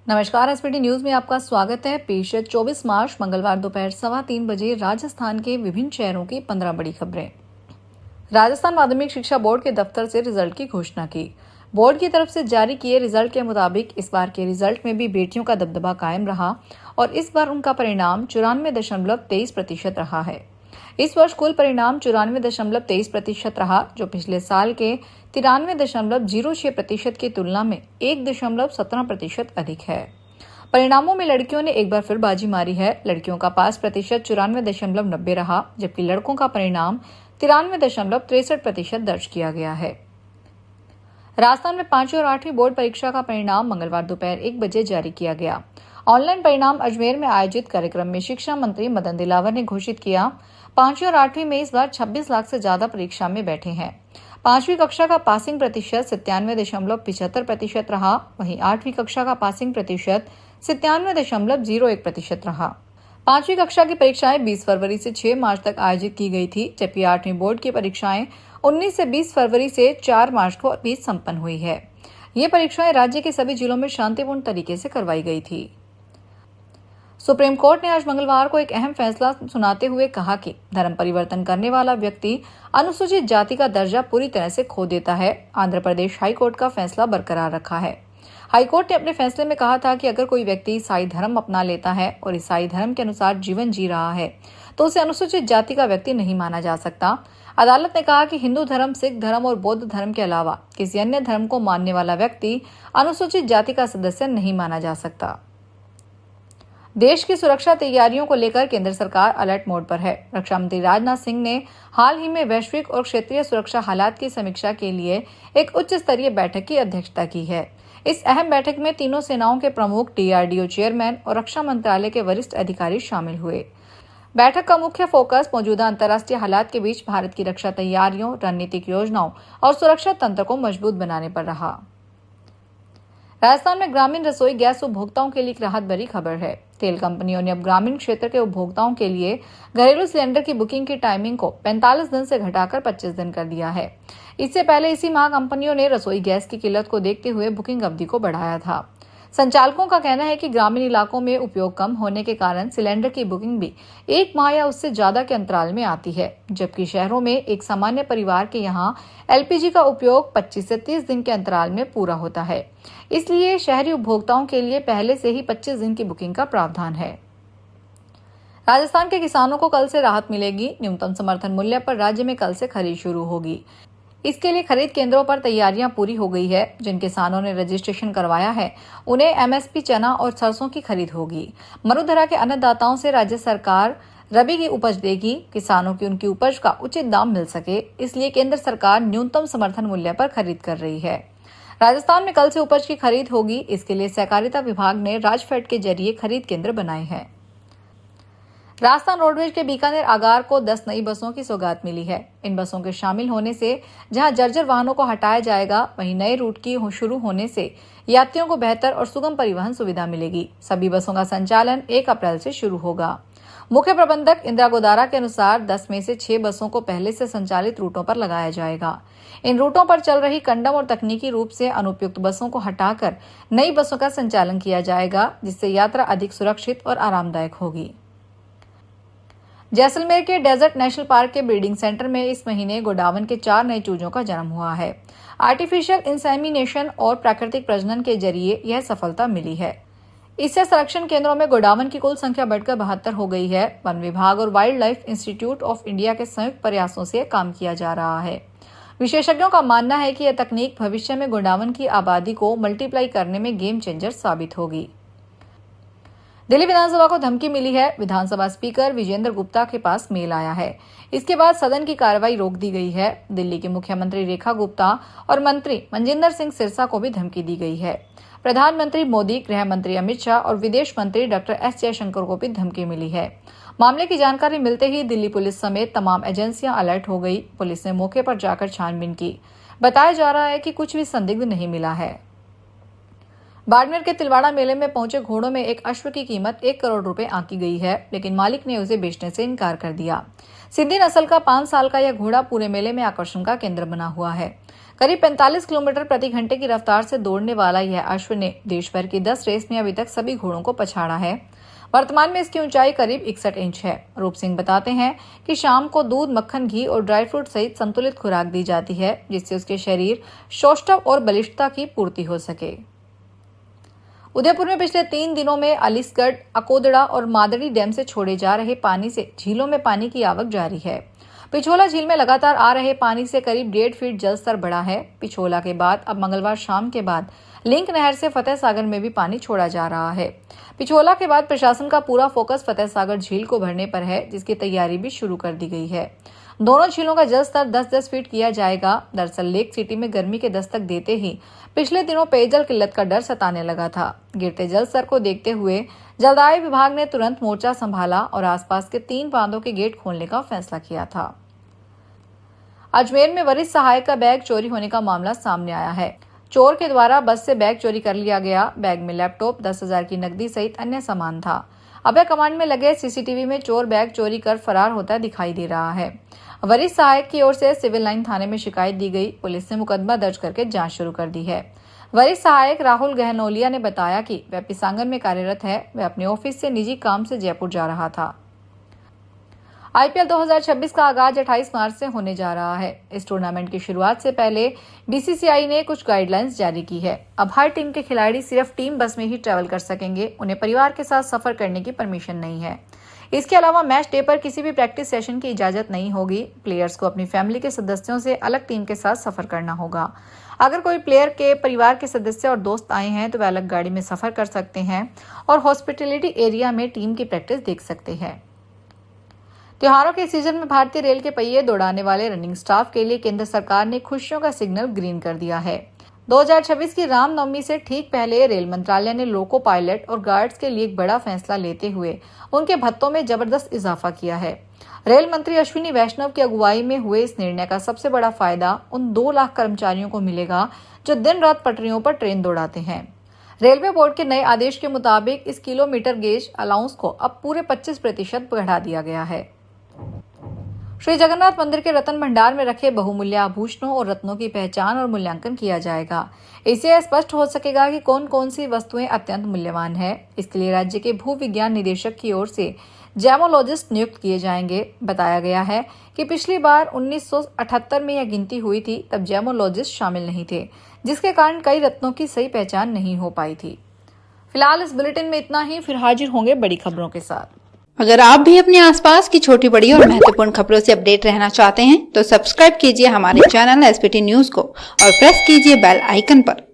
नमस्कार, SPT news में आपका स्वागत है। पेश है 24 मार्च मंगलवार दोपहर 3:15 बजे राजस्थान के विभिन्न शहरों की 15 बड़ी खबरें। राजस्थान माध्यमिक शिक्षा बोर्ड के दफ्तर से रिजल्ट की घोषणा की। बोर्ड की तरफ से जारी किए रिजल्ट के मुताबिक इस बार के रिजल्ट में भी बेटियों का दबदबा कायम रहा और इस बार उनका परिणाम 94.23% रहा है। इस वर्ष कुल परिणाम 94.23% रहा, जो पिछले साल के 93.06% की तुलना में 1.17% अधिक है। परिणामों में लड़कियों ने एक बार फिर बाजी मारी है। लड़कियों का पास प्रतिशत 94.90 रहा, जबकि लड़कों का परिणाम 93.63% दर्ज किया गया है। राजस्थान में 5वीं और 8वीं बोर्ड परीक्षा का परिणाम मंगलवार दोपहर 1 बजे जारी किया गया। ऑनलाइन परिणाम अजमेर में आयोजित कार्यक्रम में शिक्षा मंत्री मदन दिलावर ने घोषित किया। 5वीं और 8वीं में इस बार 26 लाख से ज्यादा परीक्षा में बैठे हैं। 5वीं कक्षा का पासिंग प्रतिशत 97.75% रहा, वहीं 8वीं कक्षा का पासिंग प्रतिशत 97.01% रहा। 5वीं कक्षा की परीक्षाएं 20 फरवरी से 6 मार्च तक आयोजित की गई थी, जबकि 8वीं बोर्ड की परीक्षाएं 19 से 20 फरवरी से 4 मार्च को बीच संपन्न हुई है। ये परीक्षाएं राज्य के सभी जिलों में शांतिपूर्ण तरीके से करवाई गई थी। सुप्रीम कोर्ट ने आज मंगलवार को एक अहम फैसला सुनाते हुए कहा कि धर्म परिवर्तन करने वाला व्यक्ति अनुसूचित जाति का दर्जा पूरी तरह से खो देता है। आंध्र प्रदेश हाई कोर्ट का फैसला बरकरार रखा है। हाई कोर्ट ने अपने फैसले में कहा था कि अगर कोई व्यक्ति ईसाई धर्म अपना लेता है और ईसाई धर्म के अनुसार जीवन जी रहा है तो उसे अनुसूचित जाति का व्यक्ति नहीं माना जा सकता। अदालत ने कहा कि हिंदू धर्म, सिख धर्म और बौद्ध धर्म के अलावा किसी अन्य धर्म को मानने वाला व्यक्ति अनुसूचित जाति का सदस्य नहीं माना जा सकता। देश की सुरक्षा तैयारियों को लेकर केंद्र सरकार अलर्ट मोड पर है। रक्षा मंत्री राजनाथ सिंह ने हाल ही में वैश्विक और क्षेत्रीय सुरक्षा हालात की समीक्षा के लिए एक उच्च स्तरीय बैठक की अध्यक्षता की है। इस अहम बैठक में तीनों सेनाओं के प्रमुख, डीआरडीओ चेयरमैन और रक्षा मंत्रालय के वरिष्ठ अधिकारी शामिल हुए। बैठक का मुख्य फोकस मौजूदा अंतर्राष्ट्रीय हालात के बीच भारत की रक्षा तैयारियों, रणनीतिक योजनाओं और सुरक्षा तंत्र को मजबूत बनाने पर रहा। राजस्थान में ग्रामीण रसोई गैस उपभोक्ताओं के लिए एक राहत भरी खबर है। तेल कंपनियों ने अब ग्रामीण क्षेत्र के उपभोक्ताओं के लिए घरेलू सिलेंडर की बुकिंग की टाइमिंग को 45 दिन से घटाकर 25 दिन कर दिया है। इससे पहले इसी माह कंपनियों ने रसोई गैस की किल्लत को देखते हुए बुकिंग अवधि को बढ़ाया था। संचालकों का कहना है कि ग्रामीण इलाकों में उपयोग कम होने के कारण सिलेंडर की बुकिंग भी 1 माह या उससे ज्यादा के अंतराल में आती है, जबकि शहरों में एक सामान्य परिवार के यहाँ एलपीजी का उपयोग 25 से 30 दिन के अंतराल में पूरा होता है। इसलिए शहरी उपभोक्ताओं के लिए पहले से ही 25 दिन की बुकिंग का प्रावधान है। राजस्थान के किसानों को कल से राहत मिलेगी। न्यूनतम समर्थन मूल्य पर राज्य में कल से खरीद शुरू होगी। इसके लिए खरीद केंद्रों पर तैयारियां पूरी हो गई है। जिन किसानों ने रजिस्ट्रेशन करवाया है उन्हें एमएसपी चना और सरसों की खरीद होगी। मरुधरा के अन्नदाताओं से राज्य सरकार रबी की उपज देगी। किसानों की उनकी उपज का उचित दाम मिल सके, इसलिए केंद्र सरकार न्यूनतम समर्थन मूल्य पर खरीद कर रही है। राजस्थान में कल से उपज की खरीद होगी। इसके लिए सहकारिता विभाग ने राजफेड के जरिए खरीद केंद्र बनाए हैं। राजस्थान रोडवेज के बीकानेर आगार को 10 नई बसों की सौगात मिली है। इन बसों के शामिल होने से जहां जर्जर वाहनों को हटाया जाएगा, वहीं नए रूट की शुरू होने से यात्रियों को बेहतर और सुगम परिवहन सुविधा मिलेगी। सभी बसों का संचालन 1 अप्रैल से शुरू होगा। मुख्य प्रबंधक इंदिरा गोदारा के अनुसार 10 में से 6 बसों को पहले से संचालित रूटों पर लगाया जाएगा। इन रूटों पर चल रही कंडम और तकनीकी रूप से अनुपयुक्त बसों को हटाकर नई बसों का संचालन किया जाएगा, जिससे यात्रा अधिक सुरक्षित और आरामदायक होगी। जैसलमेर के डेजर्ट नेशनल पार्क के ब्रीडिंग सेंटर में इस महीने गोडावन के 4 नए चूजों का जन्म हुआ है। आर्टिफिशियल इंसेमिनेशन और प्राकृतिक प्रजनन के जरिए यह सफलता मिली है। इससे संरक्षण केंद्रों में गोडावन की कुल संख्या बढ़कर 72 हो गई है। वन विभाग और wild life institute of India के संयुक्त प्रयासों से काम किया जा रहा है। विशेषज्ञों का मानना है कि यह तकनीक भविष्य में गोडावन की आबादी को मल्टीप्लाई करने में गेम चेंजर साबित होगी। दिल्ली विधानसभा को धमकी मिली है। विधानसभा स्पीकर विजेंद्र गुप्ता के पास मेल आया है। इसके बाद सदन की कार्रवाई रोक दी गई है। दिल्ली की मुख्यमंत्री रेखा गुप्ता और मंत्री मनजिंदर सिंह सिरसा को भी धमकी दी गई है। प्रधानमंत्री मोदी, गृह मंत्री अमित शाह और विदेश मंत्री डॉक्टर एस जयशंकर को भी धमकी मिली है। मामले की जानकारी मिलते ही दिल्ली पुलिस समेत तमाम एजेंसियां अलर्ट हो गई। पुलिस ने मौके पर जाकर छानबीन की। बताया जा रहा है कि कुछ भी संदिग्ध नहीं मिला है। बाड़मेर के तिलवाड़ा मेले में पहुंचे घोड़ों में एक अश्व की कीमत 1 करोड़ रुपए आंकी गई है, लेकिन मालिक ने उसे बेचने से इनकार कर दिया। सिंधी नस्ल का 5 साल का यह घोड़ा पूरे मेले में आकर्षण का केंद्र बना हुआ है। करीब 45 किलोमीटर प्रति घंटे की रफ्तार से दौड़ने वाला यह अश्व ने देश भर की 10 रेस में अभी तक सभी घोड़ों को पछाड़ा है। वर्तमान में इसकी ऊंचाई करीब 61 इंच है। रूप सिंह बताते हैं कि शाम को दूध, मक्खन, घी और ड्राई फ्रूट सहित संतुलित खुराक दी जाती है, जिससे उसके शरीर सौष्ठव और बलिष्ठता की पूर्ति हो सके। उदयपुर में पिछले 3 दिनों में अलीसगढ़, अकोदड़ा और मादड़ी डैम से छोड़े जा रहे पानी से झीलों में पानी की आवक जारी है। पिछोला झील में लगातार आ रहे पानी से करीब 1.5 फीट जल स्तर बढ़ा है। पिछोला के बाद अब मंगलवार शाम के बाद लिंक नहर से फतेह सागर में भी पानी छोड़ा जा रहा है। पिछोला के बाद प्रशासन का पूरा फोकस फतेह सागर झील को भरने पर है, जिसकी तैयारी भी शुरू कर दी गई है। दोनों झीलों का जल स्तर 10-10 फीट किया जाएगा। दरअसल लेक सिटी में गर्मी के दस्तक देते ही पिछले दिनों पेयजल किल्लत का डर सताने लगा था। गिरते जल स्तर को देखते हुए जलदाय विभाग ने तुरंत मोर्चा संभाला और आसपास के 3 बांधों के गेट खोलने का फैसला किया था। अजमेर में वरिष्ठ सहायक का बैग चोरी होने का मामला सामने आया है। चोर के द्वारा बस से बैग चोरी कर लिया गया। बैग में लैपटॉप, 10,000 की नकदी सहित अन्य सामान था। अभय कमांड में लगे सीसीटीवी में चोर बैग चोरी कर फरार होता दिखाई दे रहा है। वरिष्ठ सहायक की ओर से सिविल लाइन थाने में शिकायत दी गई। पुलिस ने मुकदमा दर्ज करके जांच शुरू कर दी है। वरिष्ठ सहायक राहुल गहनोलिया ने बताया कि वह पिसांगन में कार्यरत है। वह अपने ऑफिस से निजी काम से जयपुर जा रहा था। आईपीएल 2026 का आगाज 28 मार्च से होने जा रहा है। इस टूर्नामेंट की शुरुआत से पहले बीसीसीआई ने कुछ गाइडलाइंस जारी की है। अब हर टीम के खिलाड़ी सिर्फ टीम बस में ही ट्रैवल कर सकेंगे। उन्हें परिवार के साथ सफर करने की परमिशन नहीं है। इसके अलावा मैच डे पर किसी भी प्रैक्टिस सेशन की इजाजत नहीं होगी। प्लेयर्स को अपनी फैमिली के सदस्यों से अलग टीम के साथ सफर करना होगा। अगर कोई प्लेयर के परिवार के सदस्य और दोस्त आए हैं तो वे अलग गाड़ी में सफर कर सकते हैं और हॉस्पिटैलिटी एरिया में टीम की प्रैक्टिस देख सकते हैं। त्योहारों के सीजन में भारतीय रेल के पहिए दौड़ाने वाले रनिंग स्टाफ के लिए केंद्र सरकार ने खुशियों का सिग्नल ग्रीन कर दिया है। 2026 की रामनवमी से ठीक पहले रेल मंत्रालय ने लोको पायलट और गार्ड्स के लिए एक बड़ा फैसला लेते हुए उनके भत्तों में जबरदस्त इजाफा किया है। रेल मंत्री अश्विनी वैष्णव की अगुवाई में हुए इस निर्णय का सबसे बड़ा फायदा उन 2 लाख कर्मचारियों को मिलेगा जो दिन रात पटरियों पर ट्रेन दौड़ाते हैं। रेलवे बोर्ड के नए आदेश के मुताबिक इस किलोमीटर गेज अलाउंस को अब पूरे 25% बढ़ा दिया गया है। श्री जगन्नाथ मंदिर के रत्न भंडार में रखे बहुमूल्य आभूषणों और रत्नों की पहचान और मूल्यांकन किया जाएगा। इससे स्पष्ट हो सकेगा कि कौन कौन सी वस्तुएं अत्यंत मूल्यवान है। इसके लिए राज्य के भू विज्ञान निदेशक की ओर से जैमोलॉजिस्ट नियुक्त किए जाएंगे। बताया गया है कि पिछली बार 1978 में यह गिनती हुई थी, तब जैमोलॉजिस्ट शामिल नहीं थे, जिसके कारण कई रत्नों की सही पहचान नहीं हो पाई थी। फिलहाल इस बुलेटिन में इतना ही। फिर हाजिर होंगे बड़ी खबरों के साथ। अगर आप भी अपने आसपास की छोटी बड़ी और महत्वपूर्ण खबरों से अपडेट रहना चाहते हैं तो सब्सक्राइब कीजिए हमारे चैनल एसपीटी न्यूज को और प्रेस कीजिए बेल आइकन पर।